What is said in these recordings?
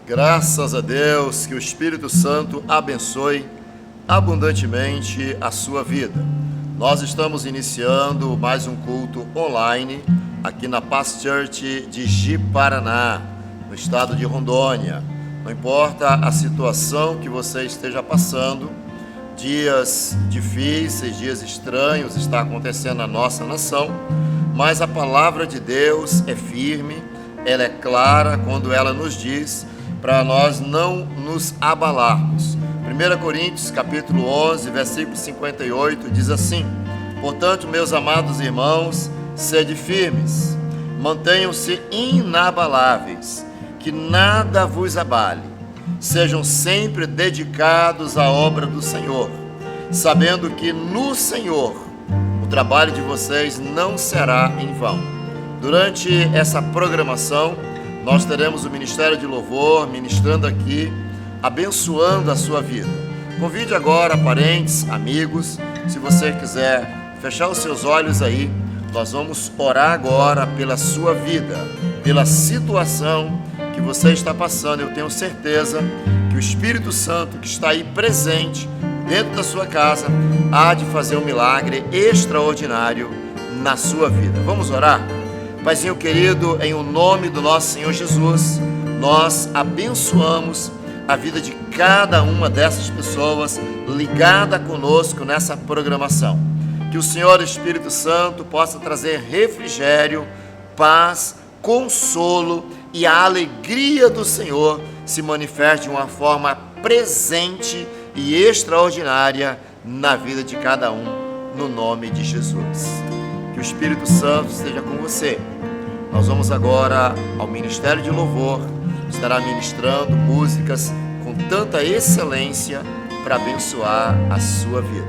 Graças a Deus, que o Espírito Santo abençoe abundantemente a sua vida. Nós estamos iniciando mais um culto online aqui na Paz Church de Ji-Paraná, no estado de Rondônia. Não importa a situação que você esteja passando, dias difíceis, dias estranhos está acontecendo na nossa nação, mas a palavra de Deus é firme, ela é clara quando ela nos diz para nós não nos abalarmos. 1 Coríntios capítulo 11, versículo 58 diz assim: portanto, meus amados irmãos, sede firmes, mantenham-se inabaláveis, que nada vos abale, sejam sempre dedicados à obra do Senhor, sabendo que no Senhor o trabalho de vocês não será em vão. Durante essa programação, nós teremos o Ministério de Louvor ministrando aqui, abençoando a sua vida. Convide agora parentes, amigos, se você quiser fechar os seus olhos aí, nós vamos orar agora pela sua vida, pela situação que você está passando. Eu tenho certeza que o Espírito Santo que está aí presente dentro da sua casa há de fazer um milagre extraordinário na sua vida. Vamos orar? Paizinho querido, em o nome do nosso Senhor Jesus, nós abençoamos a vida de cada uma dessas pessoas ligada conosco nessa programação. Que o Senhor Espírito Santo possa trazer refrigério, paz, consolo e a alegria do Senhor se manifeste de uma forma presente e extraordinária na vida de cada um, no nome de Jesus. Que o Espírito Santo esteja com você. Nós vamos agora ao Ministério de Louvor, estará ministrando músicas com tanta excelência para abençoar a sua vida.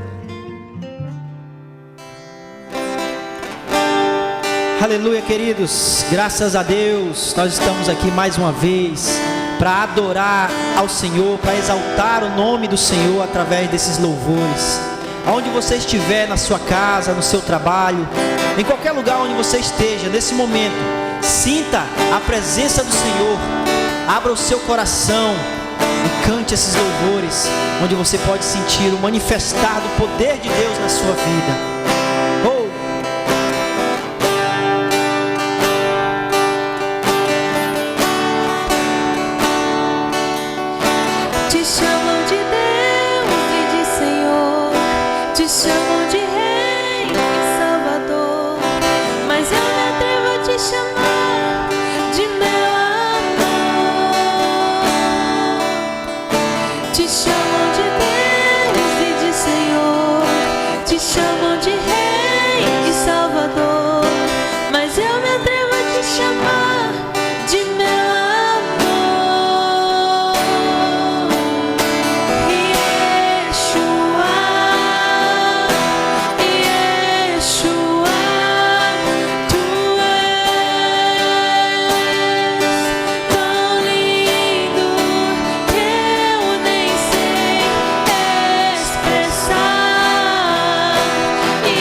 Aleluia, queridos, graças a Deus, nós estamos aqui mais uma vez para adorar ao Senhor, para exaltar o nome do Senhor através desses louvores. Aonde você estiver, na sua casa, no seu trabalho, em qualquer lugar onde você esteja, nesse momento, sinta a presença do Senhor, abra o seu coração e cante esses louvores, onde você pode sentir o manifestar do poder de Deus na sua vida. E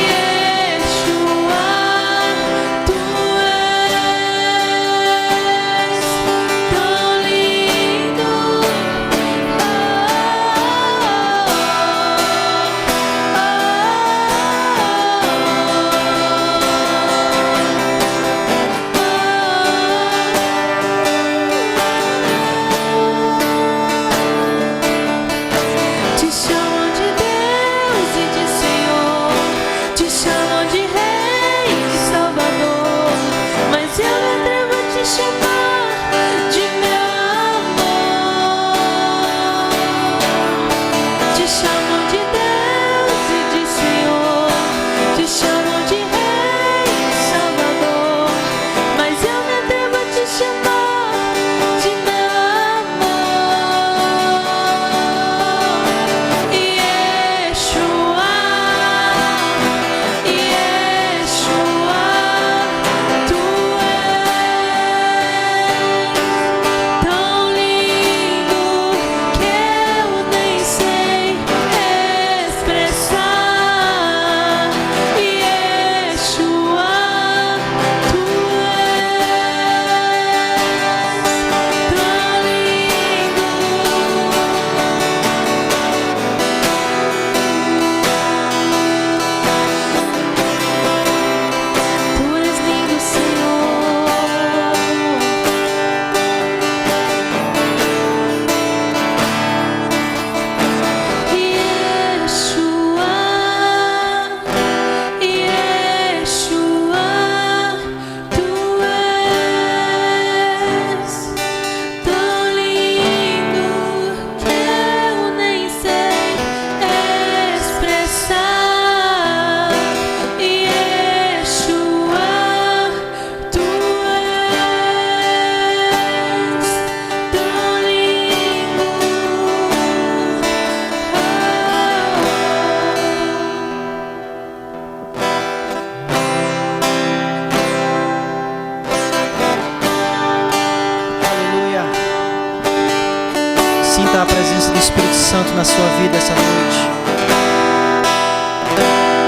Santo na sua vida essa noite.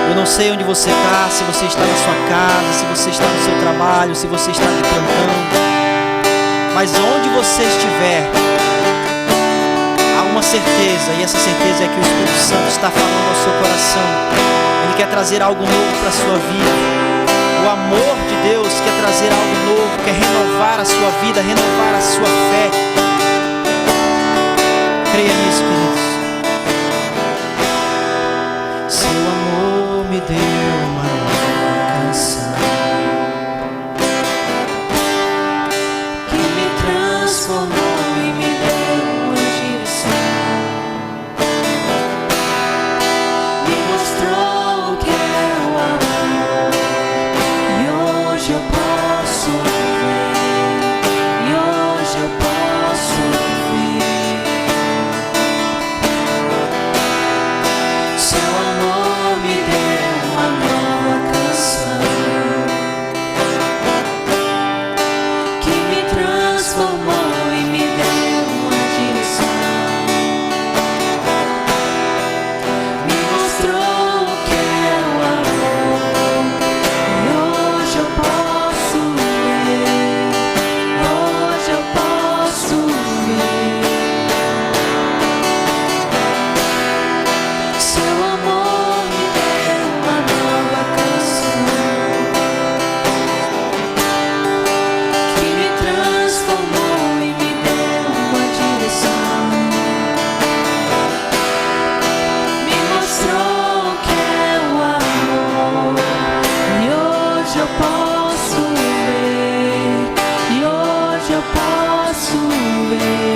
Eu não sei onde você está, se você está na sua casa, se você está no seu trabalho, se você está de plantão, mas onde você estiver, há uma certeza, e essa certeza é que o Espírito Santo está falando ao seu coração. Ele quer trazer algo novo para a sua vida. O amor de Deus quer trazer algo novo, quer renovar a sua vida, renovar a sua fé. Creia nisso, queridos. Seu amor me deu uma nova canção que me transformou e me deu uma direção. Me mostrou o que é o amor e hoje eu posso ver, e hoje eu posso ver. Seu amor me deu uma nova canção que me transformou e me deu uma direção. Me mostrou o que é o amor e hoje eu posso ver, hoje eu posso ver. Seu amor me deu uma nova canção que me transformou e me deu uma direção. Me mostrou o que é o amor e hoje eu posso ver, e hoje eu posso ver.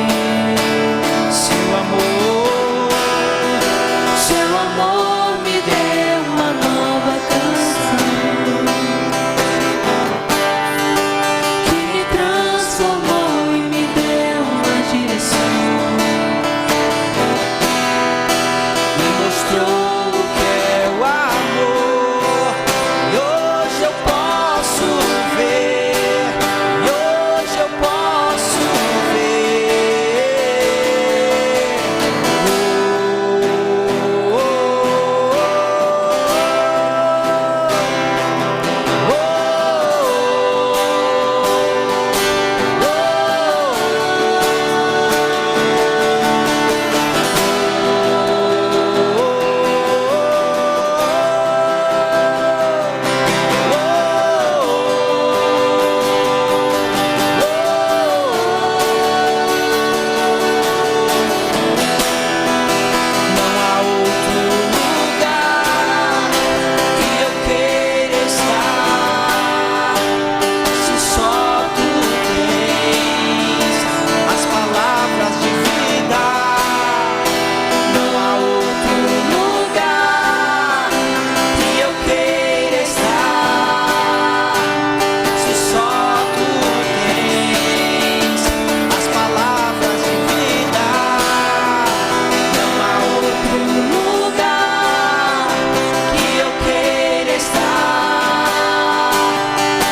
Seu amor me deu uma nova canção que me transformou e me deu uma direção. Me mostrou o que é o amor e hoje eu posso ver, e hoje eu posso ver. Não há outro lugar que eu queira estar, se só tu tens as palavras de vida. Não há outro lugar que eu queira estar, se só tu tens as palavras de vida. Não há outro lugar que eu queira estar,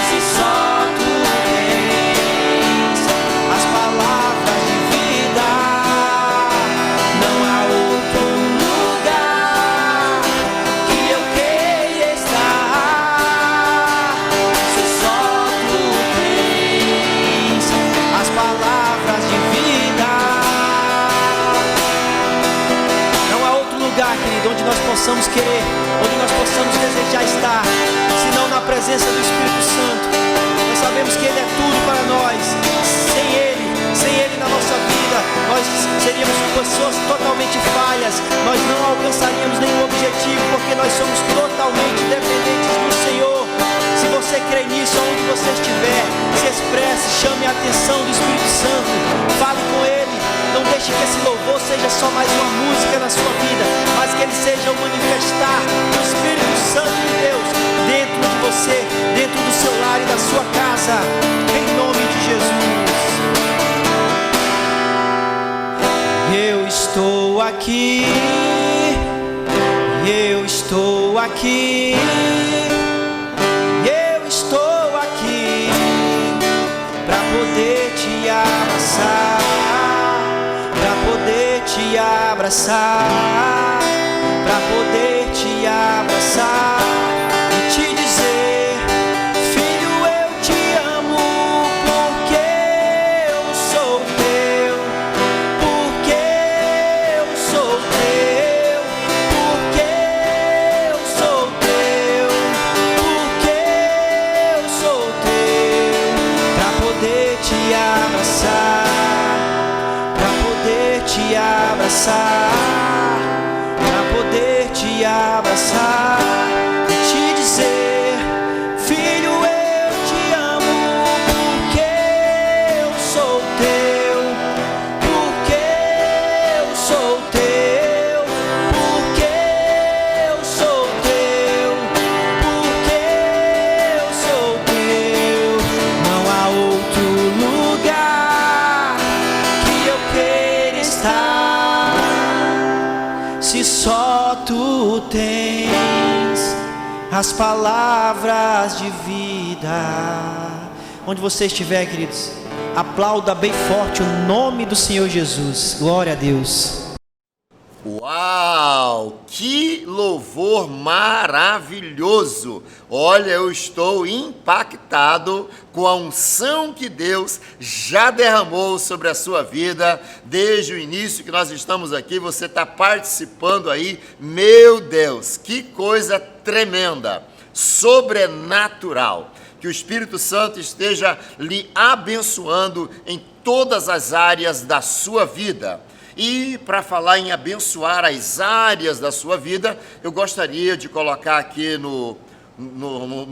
se só tu tens as palavras de vida. Não há outro lugar que eu queira estar, se só tu tens as palavras de vida. Não há outro lugar, querido, onde nós possamos querer, onde nós possamos desejar estar, senão na presença do Espírito Santo. Nós sabemos que Ele é tudo para nós. Sem Ele na nossa vida, nós seríamos pessoas totalmente falhas. Nós não alcançaríamos nenhum objetivo, porque nós somos totalmente dependentes do Senhor. Se você crê nisso, onde você estiver, se expresse, chame a atenção do Espírito Santo, fale com Ele. Não deixe que esse louvor seja só mais uma música na sua vida, mas que ele seja o manifestar do Espírito Santo de Deus dentro de você, dentro do seu lar e da sua casa, em nome de Jesus. Eu estou aqui, eu estou aqui, eu estou aqui para poder te abraçar, para poder te abraçar. abraçar, para poder te abraçar e te dizer: filho, eu te amo, porque eu sou teu, porque eu sou teu, porque eu sou teu, porque eu sou teu, para poder te abraçar, te abraçar, para poder te abraçar e te dizer: filho, eu te amo, porque eu sou teu, porque eu sou teu, porque eu sou teu, porque eu sou teu. Não há outro lugar que eu queira estar, se só tu tens as palavras de vida. Onde você estiver, queridos, aplauda bem forte o nome do Senhor Jesus. Glória a Deus. Uau, que louvor maravilhoso! Olha, eu estou impactado com a unção que Deus já derramou sobre a sua vida desde o início que nós estamos aqui. Você está participando aí, meu Deus, que coisa tremenda, sobrenatural. Que o Espírito Santo esteja lhe abençoando em todas as áreas da sua vida. E para falar em abençoar as áreas da sua vida, eu gostaria de colocar aqui no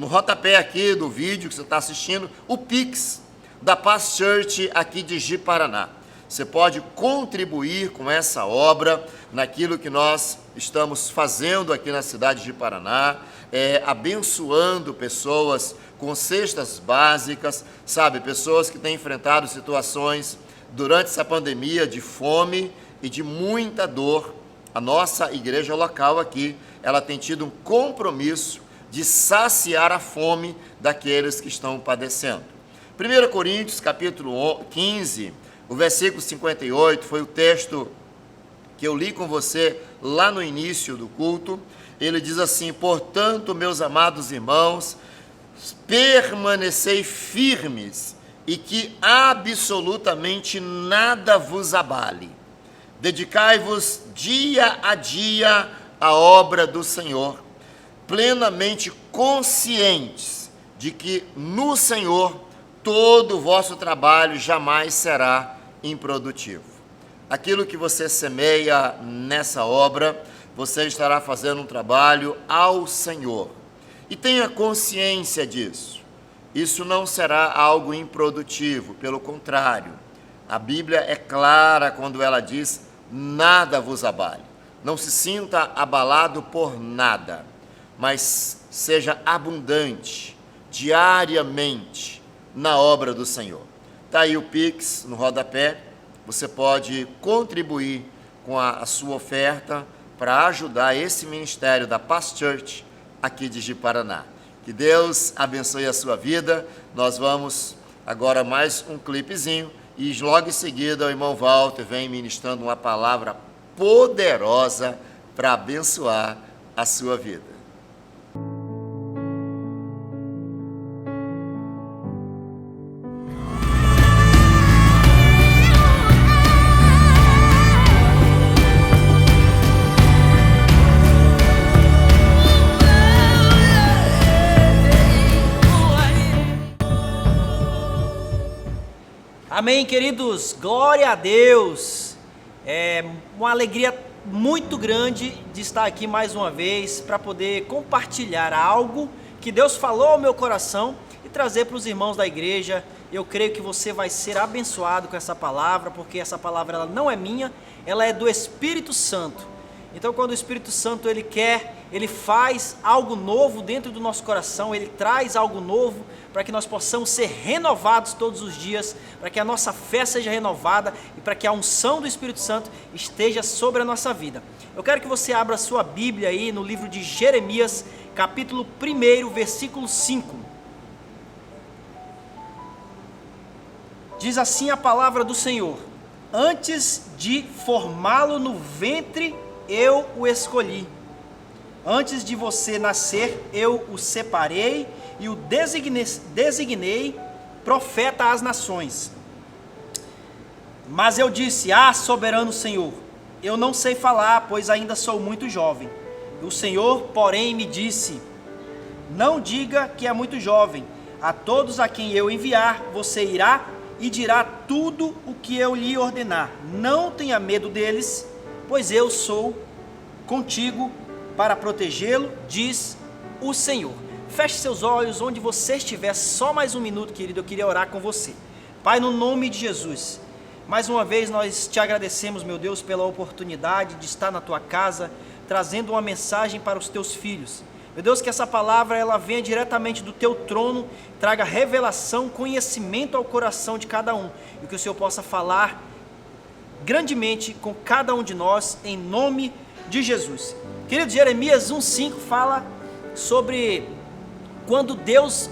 rodapé aqui do vídeo que você está assistindo, o Pix da Paz Church aqui de Ji-Paraná. Você pode contribuir com essa obra, naquilo que nós estamos fazendo aqui na cidade de Ji-Paraná, abençoando pessoas com cestas básicas, sabe, pessoas que têm enfrentado situações durante essa pandemia de fome e de muita dor. A nossa igreja local aqui, ela tem tido um compromisso de saciar a fome daqueles que estão padecendo. 1 Coríntios, capítulo 15, o versículo 58, foi o texto que eu li com você lá no início do culto. Ele diz assim: portanto, meus amados irmãos, permanecei firmes, e que absolutamente nada vos abale. Dedicai-vos dia a dia à obra do Senhor, plenamente conscientes de que no Senhor todo o vosso trabalho jamais será improdutivo. Aquilo que você semeia nessa obra, você estará fazendo um trabalho ao Senhor. E tenha consciência disso. Isso não será algo improdutivo, pelo contrário. A Bíblia é clara quando ela diz: nada vos abale. Não se sinta abalado por nada, mas seja abundante, diariamente, na obra do Senhor. Está aí o Pix no rodapé, você pode contribuir com a sua oferta para ajudar esse ministério da Paz Church aqui de Ji-Paraná. Que Deus abençoe a sua vida. Nós vamos agora mais um clipezinho e logo em seguida o irmão Walter vem ministrando uma palavra poderosa para abençoar a sua vida. Amém, queridos, glória a Deus. É uma alegria muito grande de estar aqui mais uma vez para poder compartilhar algo que Deus falou ao meu coração e trazer para os irmãos da igreja. Eu creio que você vai ser abençoado com essa palavra, porque essa palavra ela não é minha, ela é do Espírito Santo. Então, quando o Espírito Santo ele quer, ele faz algo novo dentro do nosso coração, ele traz algo novo para que nós possamos ser renovados todos os dias, para que a nossa fé seja renovada e para que a unção do Espírito Santo esteja sobre a nossa vida. Eu quero que você abra a sua Bíblia aí no livro de Jeremias, capítulo 1, versículo 5. Diz assim a palavra do Senhor: Antes de formá-lo no ventre, eu o escolhi. Antes de você nascer, eu o separei e o designei profeta às nações. Mas eu disse: soberano Senhor, eu não sei falar, pois ainda sou muito jovem. O Senhor, porém, me disse: não diga que é muito jovem. A todos a quem eu enviar, você irá e dirá tudo o que eu lhe ordenar. Não tenha medo deles, pois eu sou contigo para protegê-lo, diz o Senhor. Feche seus olhos onde você estiver, só mais um minuto, querido, eu queria orar com você. Pai, no nome de Jesus, mais uma vez nós te agradecemos, meu Deus, pela oportunidade de estar na tua casa, trazendo uma mensagem para os teus filhos. Meu Deus, que essa palavra ela venha diretamente do teu trono, traga revelação, conhecimento ao coração de cada um, e que o Senhor possa falar grandemente com cada um de nós, em nome de Jesus. Querido, Jeremias 1,5 fala sobre quando Deus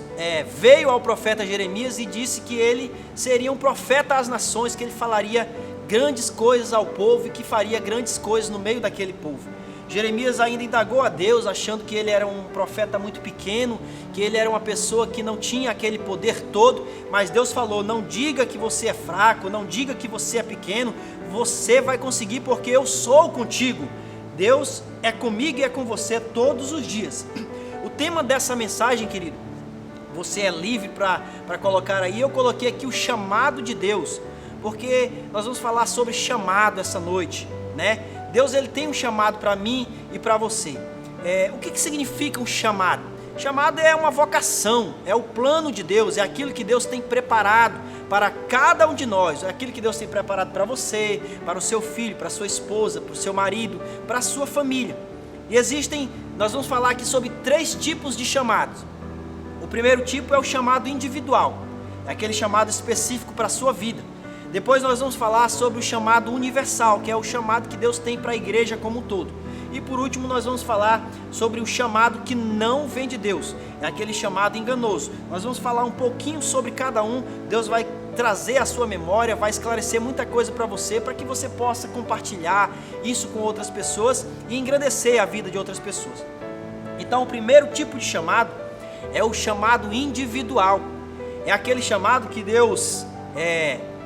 veio ao profeta Jeremias e disse que ele seria um profeta às nações, que ele falaria grandes coisas ao povo e que faria grandes coisas no meio daquele povo. Jeremias ainda indagou a Deus, achando que ele era um profeta muito pequeno, que ele era uma pessoa que não tinha aquele poder todo, mas Deus falou: não diga que você é fraco, não diga que você é pequeno, você vai conseguir porque eu sou contigo. Deus é comigo e é com você todos os dias. O tema dessa mensagem, querido, você é livre para colocar aí, eu coloquei aqui o chamado de Deus, porque nós vamos falar sobre chamado essa noite, né? Deus ele tem um chamado para mim e para você. O que significa um chamado? Chamado é uma vocação, é o plano de Deus, é aquilo que Deus tem preparado para cada um de nós, é aquilo que Deus tem preparado para você, para o seu filho, para a sua esposa, para o seu marido, para a sua família. E nós vamos falar aqui sobre 3 tipos de chamados. O primeiro tipo é o chamado individual, é aquele chamado específico para a sua vida. Depois nós vamos falar sobre o chamado universal, que é o chamado que Deus tem para a igreja como um todo. E por último nós vamos falar sobre o chamado que não vem de Deus, é aquele chamado enganoso. Nós vamos falar um pouquinho sobre cada um, Deus vai trazer a sua memória, vai esclarecer muita coisa para você, para que você possa compartilhar isso com outras pessoas e engrandecer a vida de outras pessoas. Então o primeiro tipo de chamado é o chamado individual, é aquele chamado que Deus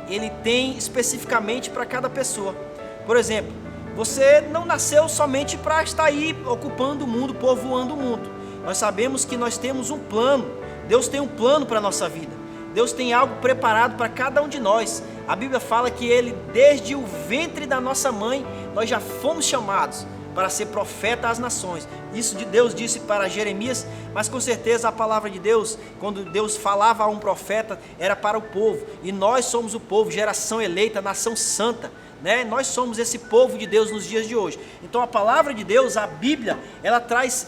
ele tem especificamente para cada pessoa. Por exemplo, você não nasceu somente para estar aí ocupando o mundo, povoando o mundo. Nós sabemos que nós temos um plano, Deus tem um plano para a nossa vida, Deus tem algo preparado para cada um de nós. A Bíblia fala que Ele, desde o ventre da nossa mãe, nós já fomos chamados para ser profeta às nações. Isso de Deus disse para Jeremias, mas com certeza a palavra de Deus, quando Deus falava a um profeta, era para o povo. E nós somos o povo, geração eleita, nação santa, né? Nós somos esse povo de Deus nos dias de hoje. Então a palavra de Deus, a Bíblia, ela traz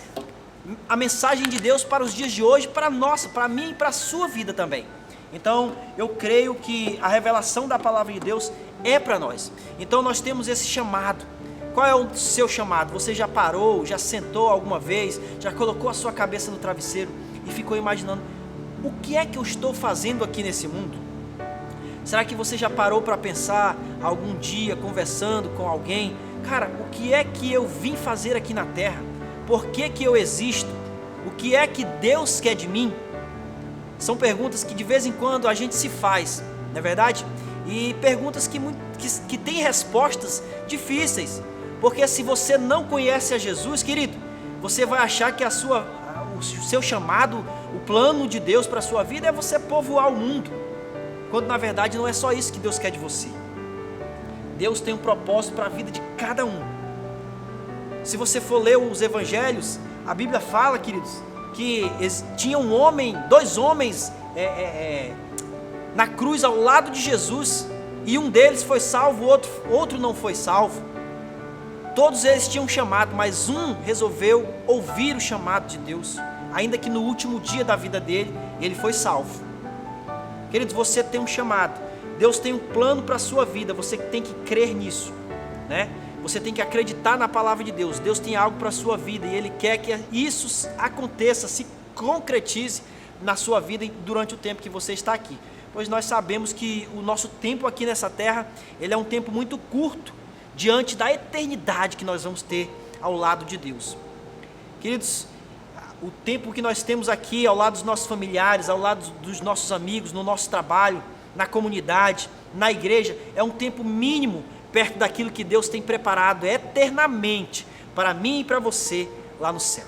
a mensagem de Deus para os dias de hoje, para nossa, para mim e para a sua vida também. Então eu creio que a revelação da palavra de Deus é para nós. Então nós temos esse chamado. Qual é o seu chamado? Você já parou, já sentou alguma vez, já colocou a sua cabeça no travesseiro e ficou imaginando: o que é que eu estou fazendo aqui nesse mundo? Será que você já parou para pensar algum dia, conversando com alguém: cara, o que é que eu vim fazer aqui na terra? Por que que eu existo? O que é que Deus quer de mim? São perguntas que de vez em quando a gente se faz, não é verdade? E perguntas que têm respostas difíceis. Porque se você não conhece a Jesus, querido, você vai achar que o seu chamado, o plano de Deus para a sua vida é você povoar o mundo, quando na verdade não é só isso que Deus quer de você. Deus tem um propósito para a vida de cada um. Se você for ler os evangelhos, a Bíblia fala, queridos, que tinha dois homens na cruz ao lado de Jesus, e um deles foi salvo, o outro não foi salvo. Todos eles tinham um chamado, mas um resolveu ouvir o chamado de Deus, ainda que no último dia da vida dele, ele foi salvo. Queridos, você tem um chamado, Deus tem um plano para a sua vida, você tem que crer nisso, né? Você tem que acreditar na palavra de Deus. Deus tem algo para a sua vida e Ele quer que isso aconteça, se concretize na sua vida durante o tempo que você está aqui. pois nós sabemos que o nosso tempo aqui nessa terra, ele é um tempo muito curto, diante da eternidade que nós vamos ter ao lado de Deus. Queridos, o tempo que nós temos aqui ao lado dos nossos familiares, ao lado dos nossos amigos, no nosso trabalho, na comunidade, na igreja, é um tempo mínimo perto daquilo que Deus tem preparado eternamente para mim e para você lá no céu.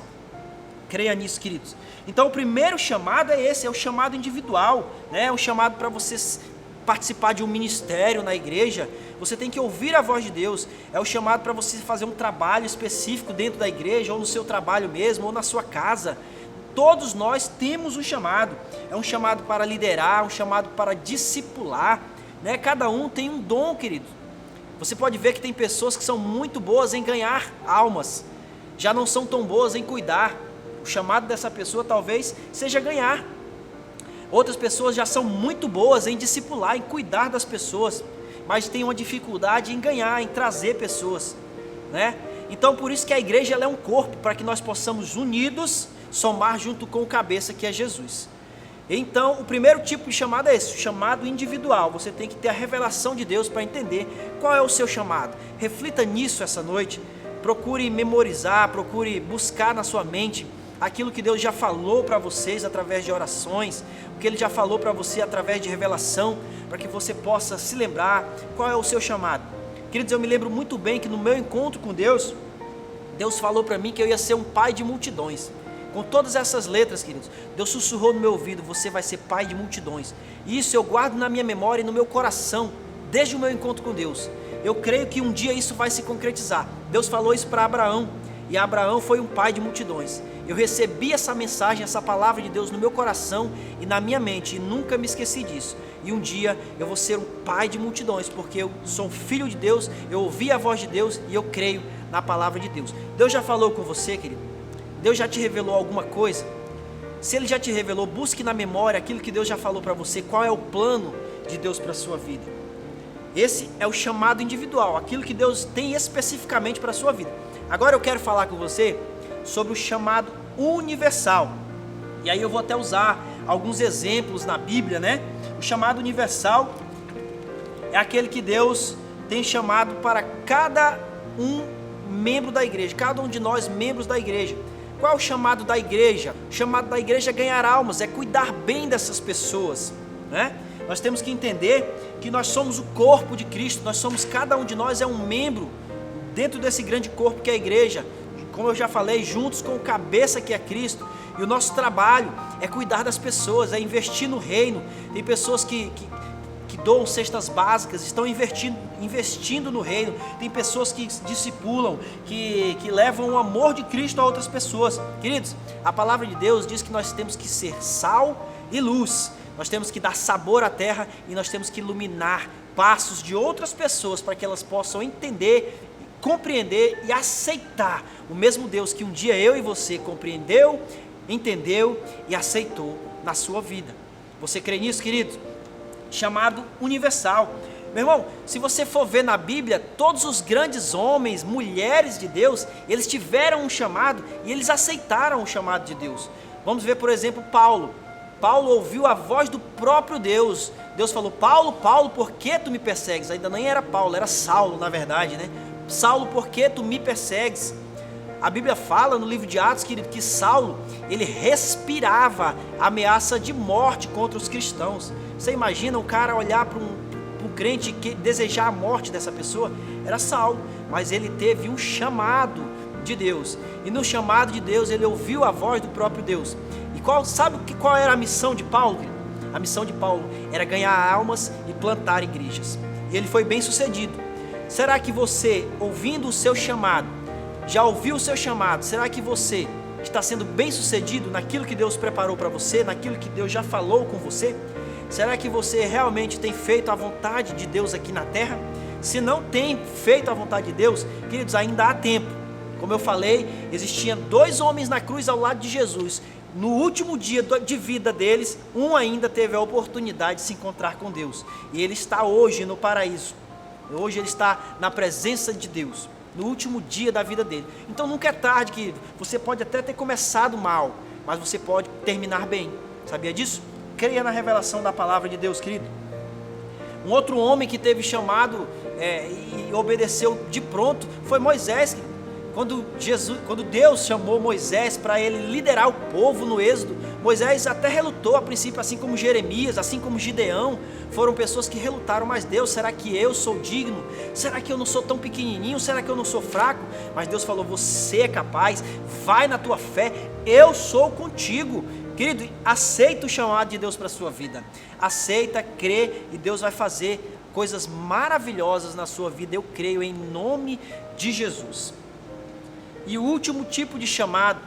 Creia nisso, queridos. Então o primeiro chamado é esse, é o chamado individual, né? É um chamado para você participar de um ministério na igreja. Você tem que ouvir a voz de Deus. É o chamado para você fazer um trabalho específico dentro da igreja, ou no seu trabalho mesmo, ou na sua casa. Todos nós temos um chamado. É um chamado para liderar, um chamado para discipular, né? Cada um tem um dom, querido. Você pode ver que tem pessoas que são muito boas em ganhar almas, já não são tão boas em cuidar. O chamado dessa pessoa talvez seja ganhar. Outras pessoas já são muito boas em discipular, em cuidar das pessoas, mas tem uma dificuldade em ganhar, em trazer pessoas, né? Então por isso que a igreja ela é um corpo, para que nós possamos unidos somar junto com o cabeça, que é Jesus. Então o primeiro tipo de chamado é esse, o chamado individual. Você tem que ter a revelação de Deus para entender qual é o seu chamado. Reflita nisso essa noite, procure memorizar, procure buscar na sua mente aquilo que Deus já falou para vocês através de orações, o que Ele já falou para você através de revelação, para que você possa se lembrar qual é o seu chamado. Queridos, eu me lembro muito bem que no meu encontro com Deus, Deus falou para mim que eu ia ser um pai de multidões. Com todas essas letras, queridos, Deus sussurrou no meu ouvido: você vai ser pai de multidões. E isso eu guardo na minha memória e no meu coração, desde o meu encontro com Deus. Eu creio que um dia isso vai se concretizar. Deus falou isso para Abraão, e Abraão foi um pai de multidões. Eu recebi essa mensagem, essa palavra de Deus no meu coração e na minha mente, e nunca me esqueci disso. E um dia eu vou ser um pai de multidões, porque eu sou um filho de Deus, eu ouvi a voz de Deus e eu creio na palavra de Deus. Deus já falou com você, querido? Deus já te revelou alguma coisa? Se Ele já te revelou, busque na memória aquilo que Deus já falou para você. Qual é o plano de Deus para a sua vida? Esse é o chamado individual, aquilo que Deus tem especificamente para a sua vida. Agora eu quero falar com você sobre o chamado universal. E aí eu vou até usar alguns exemplos na Bíblia, né? O chamado universal é aquele que Deus tem chamado para cada um membro da igreja, cada um de nós membros da igreja. Qual é o chamado da igreja? O chamado da igreja é ganhar almas, é cuidar bem dessas pessoas, né? Nós temos que entender que nós somos o corpo de Cristo, cada um de nós é um membro dentro desse grande corpo que é a igreja, como eu já falei, juntos com o cabeça que é Cristo. E o nosso trabalho é cuidar das pessoas, é investir no reino. Tem pessoas que doam cestas básicas, estão investindo no reino. Tem pessoas que discipulam, que levam o amor de Cristo a outras pessoas. Queridos, a palavra de Deus diz que nós temos que ser sal e luz. Nós temos que dar sabor à terra e nós temos que iluminar passos de outras pessoas para que elas possam entender, compreender e aceitar o mesmo Deus que um dia eu e você compreendeu, entendeu e aceitou na sua vida. Você crê nisso, querido? Chamado universal. Meu irmão, se você for ver na Bíblia, todos os grandes homens, mulheres de Deus, eles tiveram um chamado e eles aceitaram o chamado de Deus. Vamos ver, por exemplo, Paulo. Paulo ouviu a voz do próprio Deus. Deus falou: Paulo, Paulo, por que tu me persegues? Ainda nem era Paulo, era Saulo, na verdade, né? Saulo, por que tu me persegues? A Bíblia fala no livro de Atos, querido, que Saulo, ele respirava ameaça de morte contra os cristãos. Você imagina um cara olhar para um crente que desejar a morte dessa pessoa? Era Saulo, mas ele teve um chamado de Deus. E no chamado de Deus, ele ouviu a voz do próprio Deus. E qual era a missão de Paulo? A missão de Paulo era ganhar almas e plantar igrejas. E ele foi bem sucedido. Será que você, ouvindo o seu chamado, já ouviu o seu chamado? Será que você está sendo bem sucedido naquilo que Deus preparou para você, naquilo que Deus já falou com você? Será que você realmente tem feito a vontade de Deus aqui na terra? Se não tem feito a vontade de Deus, queridos, ainda há tempo. Como eu falei, existiam 2 homens na cruz ao lado de Jesus. No último dia de vida deles, um ainda teve a oportunidade de se encontrar com Deus. E ele está hoje no paraíso. Hoje ele está na presença de Deus, no último dia da vida dele. Então nunca é tarde, querido. Você pode até ter começado mal, mas você pode terminar bem. Sabia disso? creia na revelação da palavra de Deus, querido. Um outro homem que teve chamado e obedeceu de pronto foi Moisés, querido. Quando Deus chamou Moisés para ele liderar o povo no êxodo, Moisés até relutou a princípio, assim como Jeremias, assim como Gideão, foram pessoas que relutaram, mas Deus, será que eu sou digno? Será que eu não sou tão pequenininho? Será que eu não sou fraco? Mas Deus falou, você é capaz, vai na tua fé, eu sou contigo. Querido, aceita o chamado de Deus para a sua vida, aceita, crê, e Deus vai fazer coisas maravilhosas na sua vida, eu creio em nome de Jesus. E o último tipo de chamado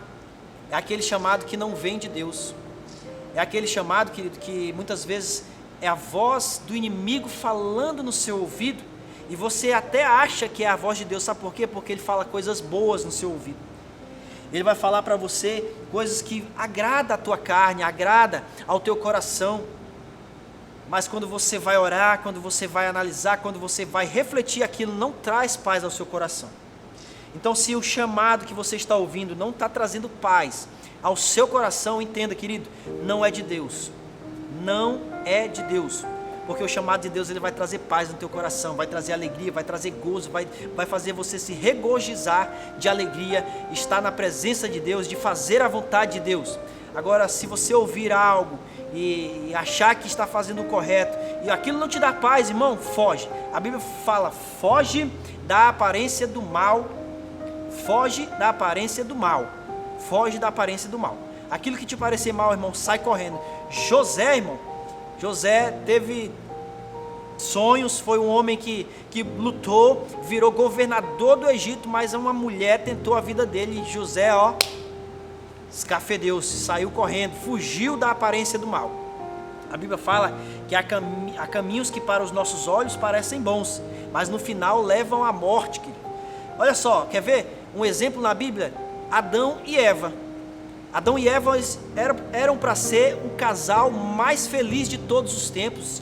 é aquele chamado que não vem de Deus. É aquele chamado, querido, que muitas vezes é a voz do inimigo falando no seu ouvido, e você até acha que é a voz de Deus. Sabe por quê? Porque ele fala coisas boas no seu ouvido. Ele vai falar para você coisas que agrada a tua carne, agrada ao teu coração. Mas quando você vai orar, quando você vai analisar, quando você vai refletir, aquilo não traz paz ao seu coração. Então, se o chamado que você está ouvindo não está trazendo paz ao seu coração, entenda, querido, não é de Deus. Não é de Deus. Porque o chamado de Deus, ele vai trazer paz no teu coração, vai trazer alegria, vai trazer gozo, vai fazer você se regozijar de alegria, estar na presença de Deus, de fazer a vontade de Deus. Agora, se você ouvir algo e achar que está fazendo o correto, e aquilo não te dá paz, irmão, foge. A Bíblia fala, foge da aparência do mal. Foge da aparência do mal. Foge da aparência do mal. Aquilo que te parecer mal, irmão, sai correndo. José, irmão, José teve sonhos, foi um homem que lutou, virou governador do Egito, mas uma mulher tentou a vida dele, e José, escafedeu-se, saiu correndo, fugiu da aparência do mal. A Bíblia fala que há caminhos que para os nossos olhos parecem bons, mas no final levam à morte, querido. Olha só, quer ver um exemplo na Bíblia? Adão e Eva. Adão e Eva eram para ser o casal mais feliz de todos os tempos.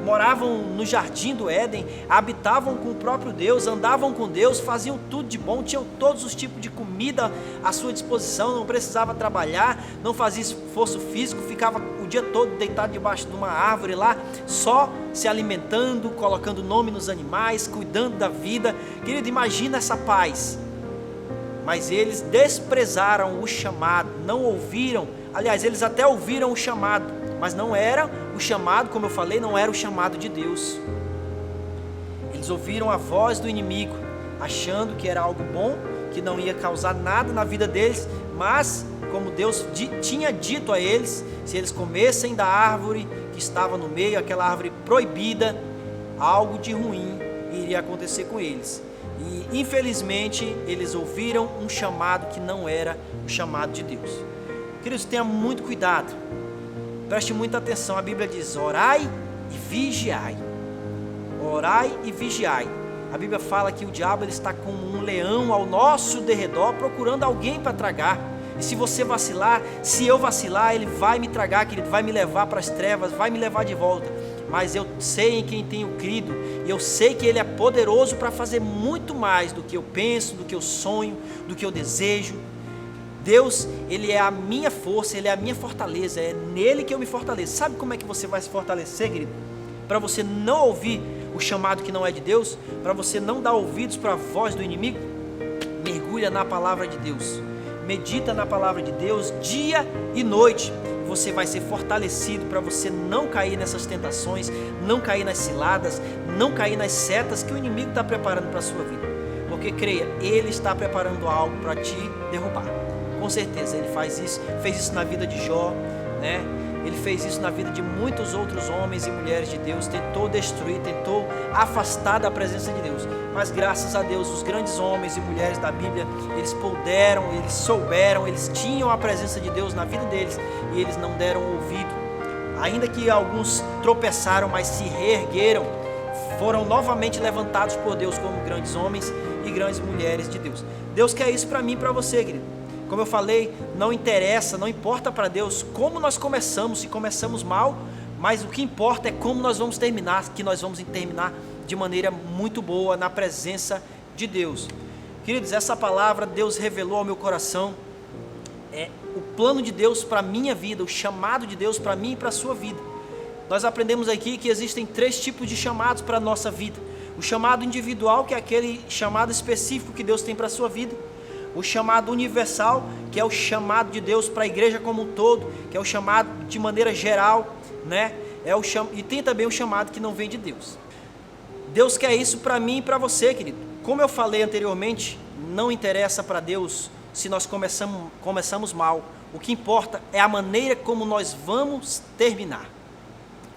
Moravam no jardim do Éden, habitavam com o próprio Deus, andavam com Deus, faziam tudo de bom, tinham todos os tipos de comida à sua disposição, não precisava trabalhar, não fazia esforço físico, ficava o dia todo deitado debaixo de uma árvore lá, só se alimentando, colocando nome nos animais, cuidando da vida. Querido, imagina essa paz. Mas eles desprezaram o chamado, não ouviram. Aliás, eles até ouviram o chamado, mas não era o chamado, como eu falei, não era o chamado de Deus. Eles ouviram a voz do inimigo, achando que era algo bom, que não ia causar nada na vida deles, mas como Deus tinha dito a eles, se eles comessem da árvore que estava no meio, aquela árvore proibida, algo de ruim iria acontecer com eles. E infelizmente eles ouviram um chamado que não era o chamado de Deus. Queridos, tenha muito cuidado, preste muita atenção. A Bíblia diz, orai e vigiai. Orai e vigiai. A Bíblia fala que o diabo ele está como um leão ao nosso derredor, procurando alguém para tragar. E se você vacilar, se eu vacilar, ele vai me tragar, querido, vai me levar para as trevas, vai me levar de volta. Mas eu sei em quem tenho crido, e eu sei que Ele é poderoso para fazer muito mais do que eu penso, do que eu sonho, do que eu desejo. Deus, Ele é a minha força, Ele é a minha fortaleza, é nele que eu me fortaleço. Sabe como é que você vai se fortalecer, querido? Para você não ouvir o chamado que não é de Deus, para você não dar ouvidos para a voz do inimigo, mergulha na palavra de Deus, medita na palavra de Deus dia e noite. Você vai ser fortalecido para você não cair nessas tentações, não cair nas ciladas, não cair nas setas que o inimigo está preparando para a sua vida. Porque creia, ele está preparando algo para te derrubar. Com certeza, ele fez isso na vida de Jó, né? Ele fez isso na vida de muitos outros homens e mulheres de Deus, tentou destruir, tentou afastar da presença de Deus. Mas graças a Deus, os grandes homens e mulheres da Bíblia, eles puderam, eles souberam, eles tinham a presença de Deus na vida deles e eles não deram ouvido. Ainda que alguns tropeçaram, mas se reergueram, foram novamente levantados por Deus como grandes homens e grandes mulheres de Deus. Deus quer isso para mim e para você, querido. Como eu falei, não interessa, não importa para Deus como nós começamos, se começamos mal, mas o que importa é como nós vamos terminar, que nós vamos terminar de maneira muito boa na presença de Deus. Queridos, essa palavra Deus revelou ao meu coração o plano de Deus para a minha vida, o chamado de Deus para mim e para a sua vida. Nós aprendemos aqui que existem 3 tipos de chamados para a nossa vida. O chamado individual, que é aquele chamado específico que Deus tem para a sua vida. O chamado universal, que é o chamado de Deus para a igreja como um todo, que é o chamado de maneira geral, né? E tem também o chamado que não vem de Deus. Deus quer isso para mim e para você, querido. Como eu falei anteriormente, não interessa para Deus se nós começamos mal. O que importa é a maneira como nós vamos terminar.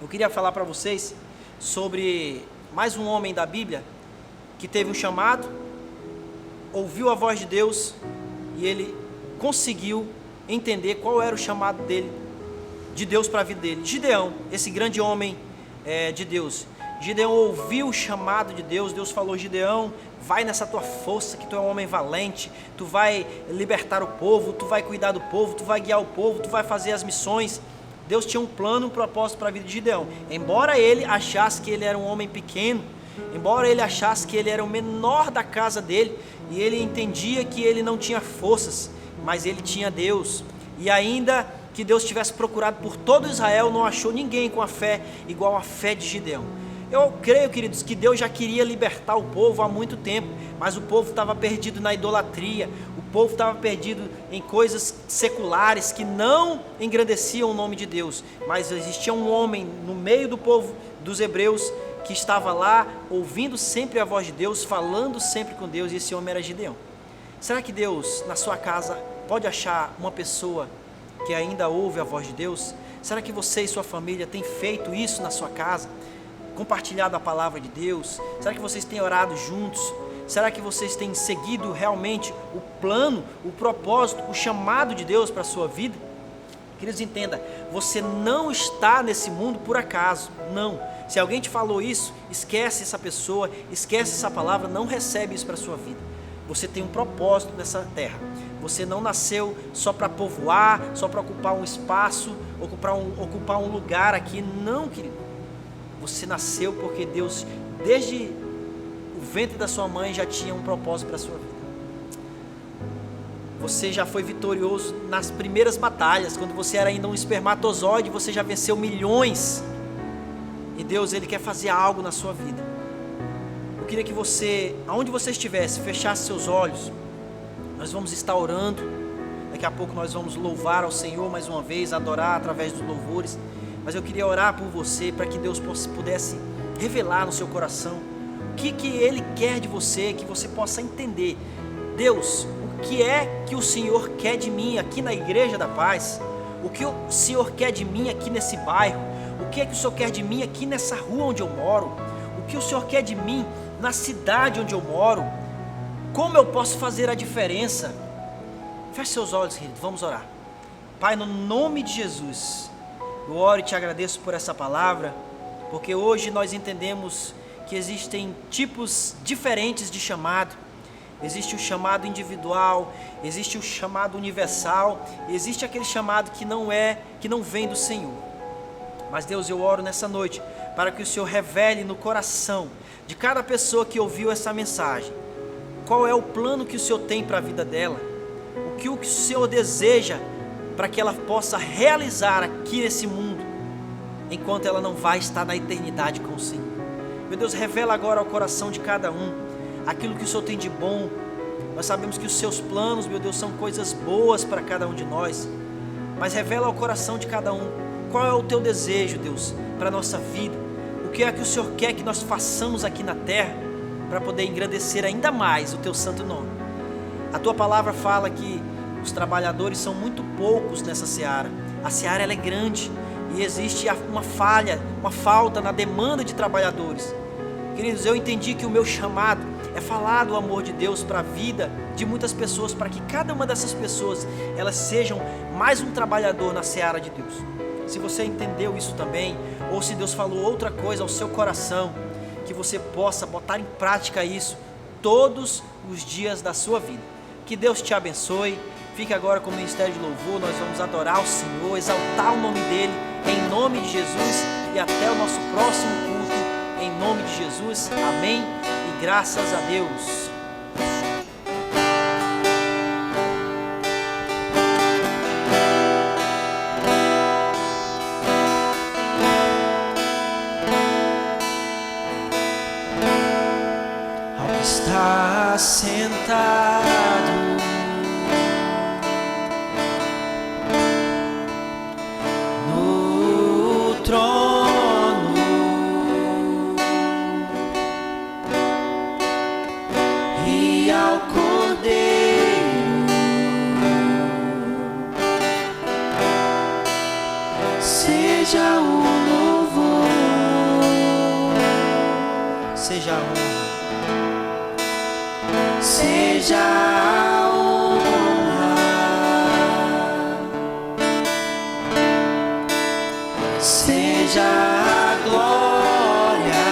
Eu queria falar para vocês sobre mais um homem da Bíblia que teve um chamado, ouviu a voz de Deus e ele conseguiu entender qual era o chamado dele, de Deus para a vida dele. Gideão, esse grande homem de Deus. Gideão ouviu o chamado de Deus. Deus falou: Gideão, vai nessa tua força, que tu é um homem valente, tu vai libertar o povo, tu vai cuidar do povo, tu vai guiar o povo, tu vai fazer as missões. Deus tinha um plano, um propósito para a vida de Gideão. Embora ele achasse que ele era um homem pequeno, embora ele achasse que ele era o menor da casa dele, e ele entendia que ele não tinha forças, mas ele tinha Deus. E ainda que Deus tivesse procurado por todo Israel, não achou ninguém com a fé igual a fé de Gideão. Eu creio, queridos, que Deus já queria libertar o povo há muito tempo, mas o povo estava perdido na idolatria, o povo estava perdido em coisas seculares que não engrandeciam o nome de Deus. Mas existia um homem no meio do povo dos hebreus que estava lá, ouvindo sempre a voz de Deus, falando sempre com Deus, e esse homem era Gideão. Será que Deus, na sua casa, pode achar uma pessoa que ainda ouve a voz de Deus? Será que você e sua família têm feito isso na sua casa? Compartilhado a palavra de Deus? Será que vocês têm orado juntos? Será que vocês têm seguido realmente o plano, o propósito, o chamado de Deus para a sua vida? Queridos, entenda, você não está nesse mundo por acaso, não. Se alguém te falou isso, esquece essa pessoa, esquece essa palavra, não recebe isso para a sua vida. Você tem um propósito nessa terra. Você não nasceu só para povoar, só para ocupar um espaço, ocupar um lugar aqui, não, querido. Você nasceu porque Deus, desde o ventre da sua mãe, já tinha um propósito para a sua vida. Você já foi vitorioso nas primeiras batalhas. Quando você era ainda um espermatozoide, você já venceu milhões. E Deus, Ele quer fazer algo na sua vida. Eu queria que você, aonde você estivesse, fechasse seus olhos. Nós vamos estar orando. Daqui a pouco nós vamos louvar ao Senhor mais uma vez, adorar através dos louvores. Mas eu queria orar por você, para que Deus pudesse revelar no seu coração o que Ele quer de você, que você possa entender. Deus, o que é que o Senhor quer de mim aqui na Igreja da Paz? O que o Senhor quer de mim aqui nesse bairro? O que é que o Senhor quer de mim aqui nessa rua onde eu moro? O que o Senhor quer de mim na cidade onde eu moro? Como eu posso fazer a diferença? Feche seus olhos, querido, vamos orar. Pai, no nome de Jesus, eu oro e te agradeço por essa palavra, porque hoje nós entendemos que existem tipos diferentes de chamado. Existe o chamado individual, existe o chamado universal, e existe aquele chamado que não vem do Senhor. Mas Deus, eu oro nessa noite para que o Senhor revele no coração de cada pessoa que ouviu essa mensagem qual é o plano que o Senhor tem para a vida dela, o que o Senhor deseja para que ela possa realizar aqui nesse mundo, enquanto ela não vai estar na eternidade com o Senhor. Meu Deus, revela agora ao coração de cada um aquilo que o Senhor tem de bom. Nós sabemos que os seus planos, meu Deus, são coisas boas para cada um de nós, mas revela ao coração de cada um qual é o teu desejo, Deus, para a nossa vida. O que é que o Senhor quer que nós façamos aqui na terra para poder engrandecer ainda mais o teu santo nome. A tua palavra fala que os trabalhadores são muito poucos nessa seara. A seara ela é grande e existe uma falta na demanda de trabalhadores. Queridos, eu entendi que o meu chamado é falar do amor de Deus para a vida de muitas pessoas, para que cada uma dessas pessoas, elas sejam mais um trabalhador na seara de Deus. Se você entendeu isso também, ou se Deus falou outra coisa ao seu coração, que você possa botar em prática isso todos os dias da sua vida. Que Deus te abençoe. Fique agora com o Ministério de Louvor. Nós vamos adorar o Senhor, exaltar o nome dEle, em nome de Jesus, e até o nosso próximo culto, em nome de Jesus. Amém e graças a Deus. assentado no trono, e ao Cordeiro seja o louvor, seja a honra, seja a honra, seja a glória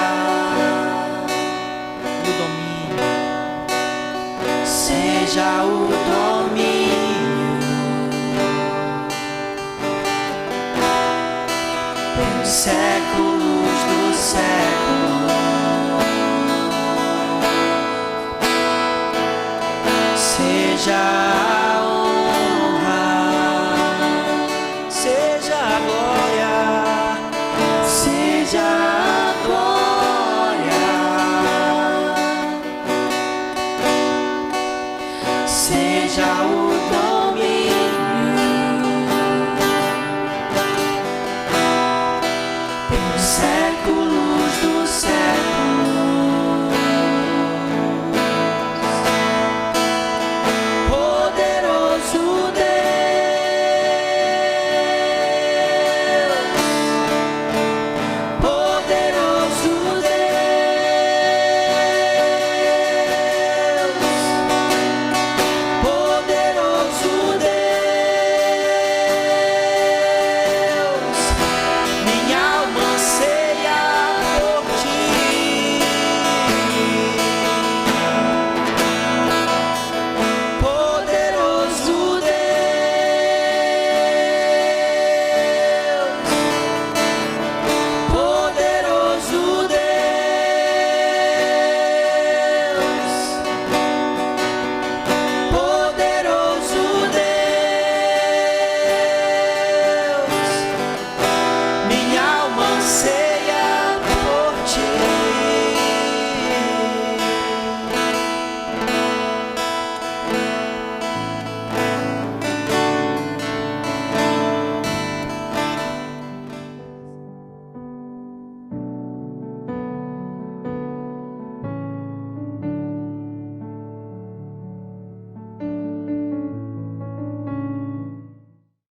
e o domínio, seja o domínio pelos séculos